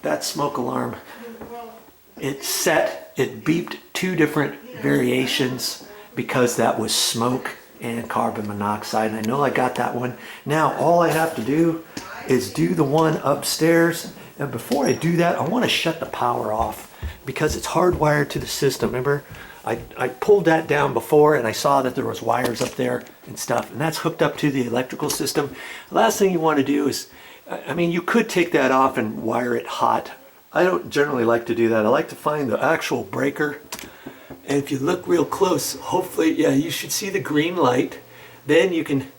that smoke alarm, it beeped 2 different variations because that was smoke and carbon monoxide. And I know I got that one. Now all I have to do is do the one upstairs. And before I do that, I want to shut the power off because it's hardwired to the system. Remember, I pulled that down before and I saw that there was wires up there and stuff, and that's hooked up to the electrical system. The last thing you want to do is, I mean, you could take that off and wire it hot. I don't generally like to do that. I like to find the actual breaker. And if you look real close, hopefully, yeah, you should see the green light. Then you can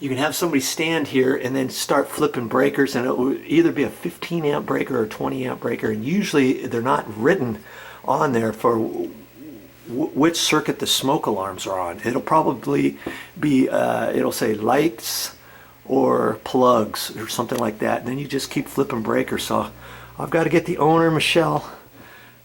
have somebody stand here and then start flipping breakers, and it will either be a 15 amp breaker or 20 amp breaker. And usually they're not written on there for which circuit the smoke alarms are on. It'll probably be, it'll say lights or plugs or something like that. And then you just keep flipping breakers. So I've got to get the owner, Michelle.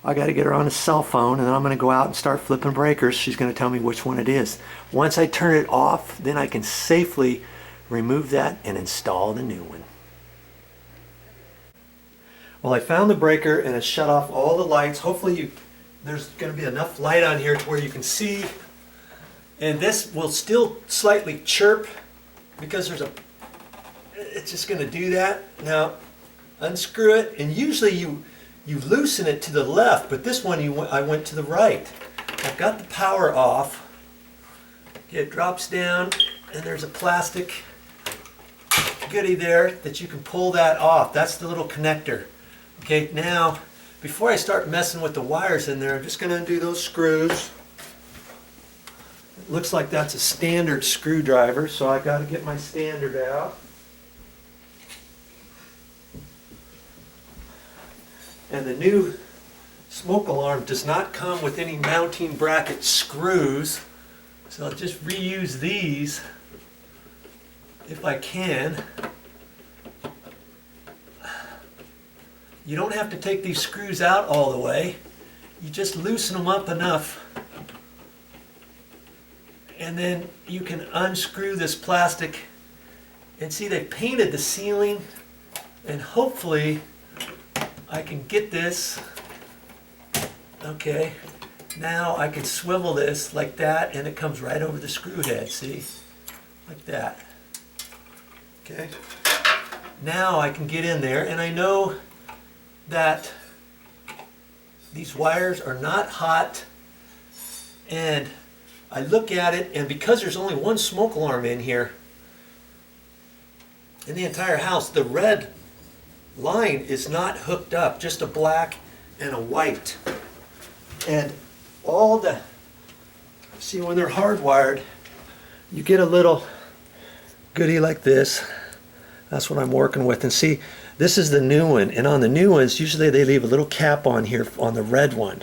I got to get her on a cell phone, and then I'm going to go out and start flipping breakers. She's going to tell me which one it is. Once I turn it off, then I can safely remove that and install the new one. Well, I found the breaker and it shut off all the lights. Hopefully there's going to be enough light on here to where you can see. And this will still slightly chirp because it's just going to do that. Now, unscrew it, and usually you loosen it to the left, but this one I went to the right. I've got the power off. It drops down, and there's a plastic goodie there that you can pull that off. That's the little connector. Okay, now before I start messing with the wires in there, I'm just going to undo those screws. It looks like that's a standard screwdriver, so I got to get my standard out. And the new smoke alarm does not come with any mounting bracket screws, so I'll just reuse these if I can. You don't have to take these screws out all the way. You just loosen them up enough, and then you can unscrew this plastic. And see, they painted the ceiling, and hopefully I can get this. Okay, now I can swivel this like that, and it comes right over the screw head, see? Like that. Okay, now I can get in there, and I know that these wires are not hot, and I look at it, and because there's only one smoke alarm in here in the entire house, the red line is not hooked up, just a black and a white. And all the, see, when they're hardwired, you get a little goodie like this. That's what I'm working with. And see, this is the new one, and on the new ones usually they leave a little cap on here on the red one.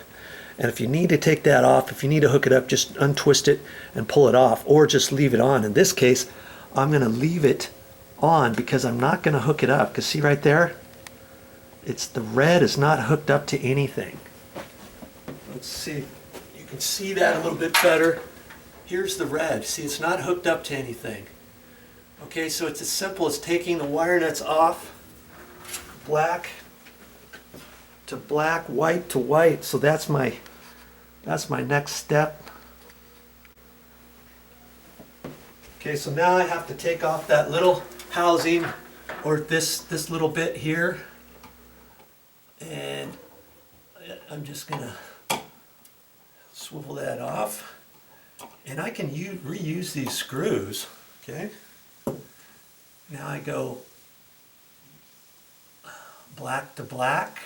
And if you need to take that off, if you need to hook it up, just untwist it and pull it off, or just leave it on. In this case, I'm going to leave it on because I'm not going to hook it up. Because see right there, it's the red is not hooked up to anything. Let's see, you can see that a little bit better. Here's the red. See, it's not hooked up to anything. Okay, so it's as simple as taking the wire nuts off, black to black, white to white. So that's my next step. Okay, so now I have to take off that little housing, or this little bit here, and I'm just gonna swivel that off, and I can reuse these screws. Okay, now I go black to black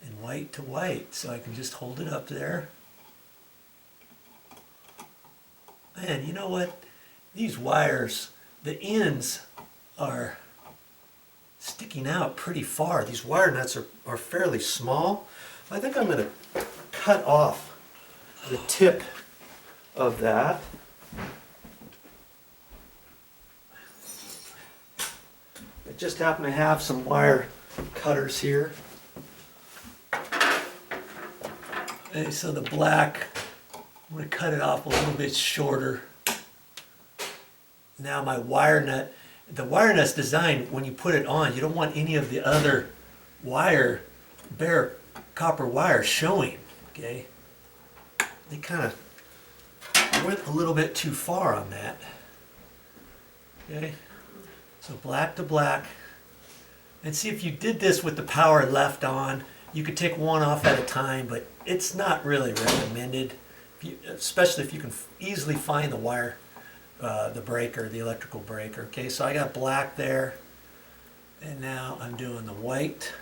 and white to white, so I can just hold it up there. And you know what? These wires, the ends are sticking out pretty far. These wire nuts are fairly small. I think I'm going to cut off the tip of that. I just happen to have some wire cutters here. Okay, so the black, I'm going to cut it off a little bit shorter. Now my wire nut, the wire nut's designed when you put it on, you don't want any of the other wire, bare copper wire showing, okay? They kind of went a little bit too far on that, okay? So black to black. And see, if you did this with the power left on, you could take one off at a time, but it's not really recommended, especially if you can easily find the wire, the breaker, the electrical breaker. Okay, so I got black there, and now I'm doing the white.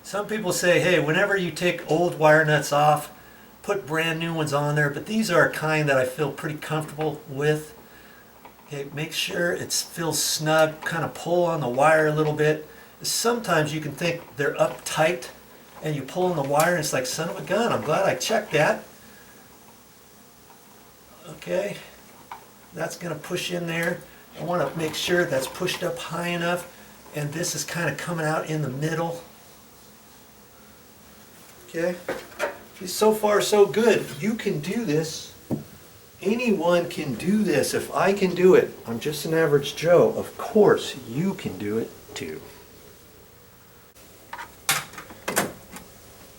Some people say, hey, whenever you take old wire nuts off, put brand new ones on there, but these are a kind that I feel pretty comfortable with. Okay, make sure it feels snug, kind of pull on the wire a little bit. Sometimes you can think they're up tight and you pull on the wire and it's like, son of a gun, I'm glad I checked that. Okay, that's going to push in there. I want to make sure that's pushed up high enough and this is kind of coming out in the middle. Okay, so far so good. You can do this. Anyone can do this. If I can do it, I'm just an average Joe. Of course, you can do it too.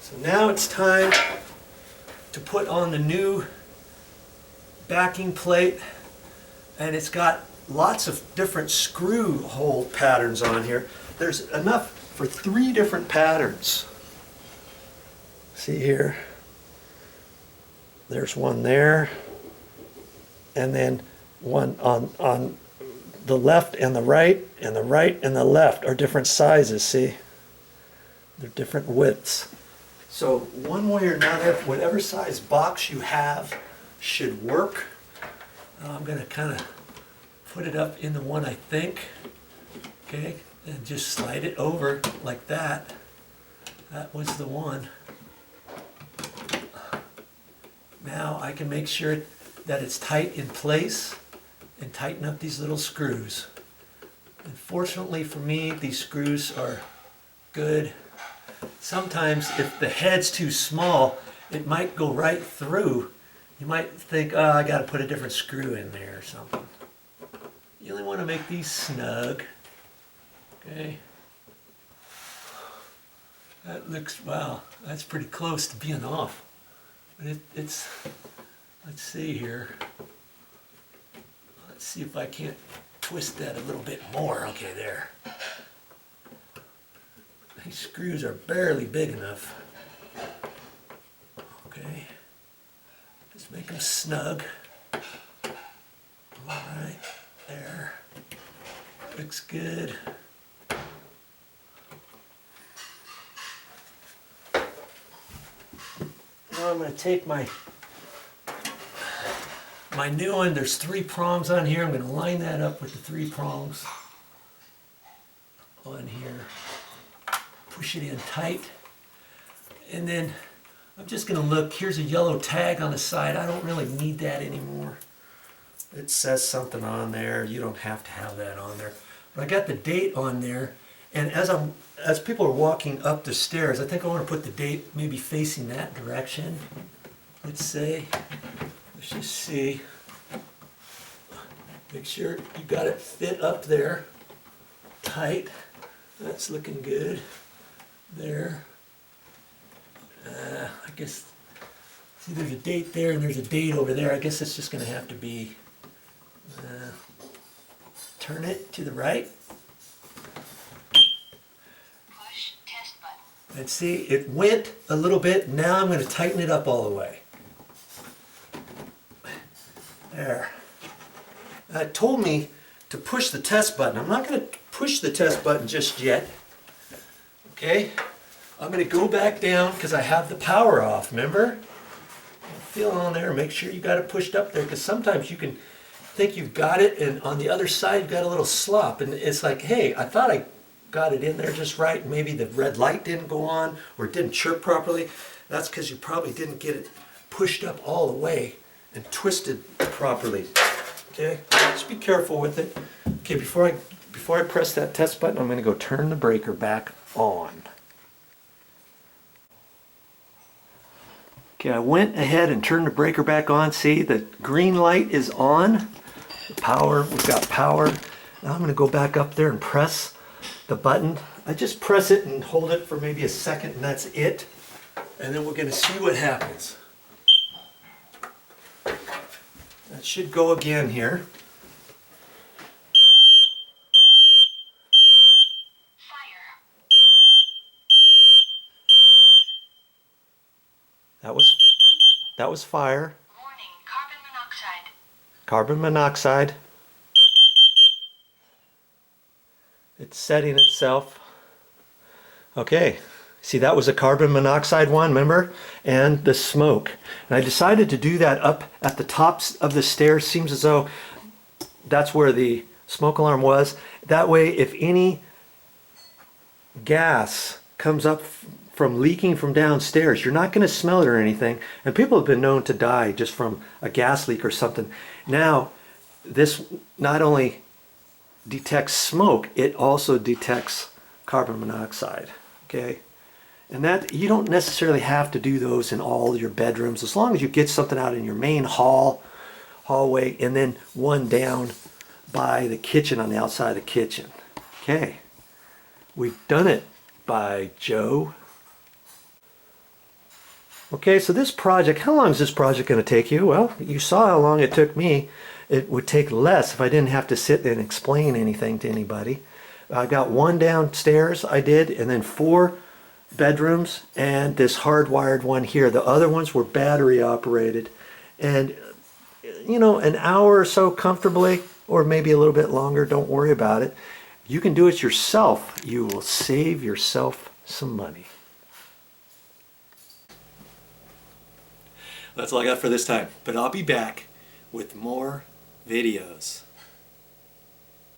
So now it's time to put on the new backing plate, and it's got lots of different screw hole patterns on here. There's enough for 3 different patterns. See here, there's one there, and then one on the left and the right and the left are different sizes, see? They're different widths. So one way or another, whatever size box you have should work. I'm going to kind of put it up in the one I think, okay, and just slide it over like that. That was the one. Now I can make sure that it's tight in place and tighten up these little screws. And fortunately for me, these screws are good. Sometimes if the head's too small, it might go right through. You might think, oh, I got to put a different screw in there or something. You only want to make these snug. Okay. That looks, wow, that's pretty close to being off. But it's, let's see here. Let's see if I can't twist that a little bit more. Okay, there. These screws are barely big enough. Okay. Just make them snug. All right, there. Looks good. Now I'm going to take my new one. There's 3 prongs on here. I'm going to line that up with the 3 prongs on here. Push it in tight. And then I'm just going to look. Here's a yellow tag on the side. I don't really need that anymore. It says something on there. You don't have to have that on there. But I got the date on there. And as people are walking up the stairs, I think I want to put the date maybe facing that direction. Let's say, let's just see. Make sure you got it fit up there, tight. That's looking good. There. I guess, see there's a date there and there's a date over there. I guess it's just going to have to be, turn it to the right. And see, it went a little bit. Now I'm going to tighten it up all the way. There. It told me to push the test button. I'm not going to push the test button just yet. Okay? I'm going to go back down because I have the power off, remember? Feel on there, make sure you got it pushed up there, because sometimes you can think you've got it and on the other side you've got a little slop. And it's like, hey, I thought I got it in there just right. Maybe the red light didn't go on or it didn't chirp properly. That's because you probably didn't get it pushed up all the way and twisted properly. Okay, just be careful with it. Okay, before I press that test button, I'm going to go turn the breaker back on. Okay, I went ahead and turned the breaker back on. See, the green light is on. Power, we've got power. Now I'm going to go back up there and press the button. I just press it and hold it for maybe a second, and that's it. And then we're going to see what happens. That should go again here. Fire. That was fire. Warning, carbon monoxide. Carbon monoxide. It's setting itself. Okay, see, that was a carbon monoxide one, remember? And the smoke. And I decided to do that up at the tops of the stairs. Seems as though that's where the smoke alarm was. That way, if any gas comes up from leaking from downstairs, you're not going to smell it or anything. And people have been known to die just from a gas leak or something. Now, this not only detects smoke, it also detects carbon monoxide. Okay, and that you don't necessarily have to do those in all your bedrooms, as long as you get something out in your main hallway, and then one down by the kitchen on the outside of the kitchen. Okay, we've done it by Joe. Okay, so this project, how long is this project going to take you? Well, you saw how long it took me. It would take less if I didn't have to sit and explain anything to anybody. I got one downstairs I did, and then 4 bedrooms, and this hardwired one here. The other ones were battery operated. And, you know, an hour or so comfortably, or maybe a little bit longer, don't worry about it. You can do it yourself. You will save yourself some money. That's all I got for this time, but I'll be back with more videos.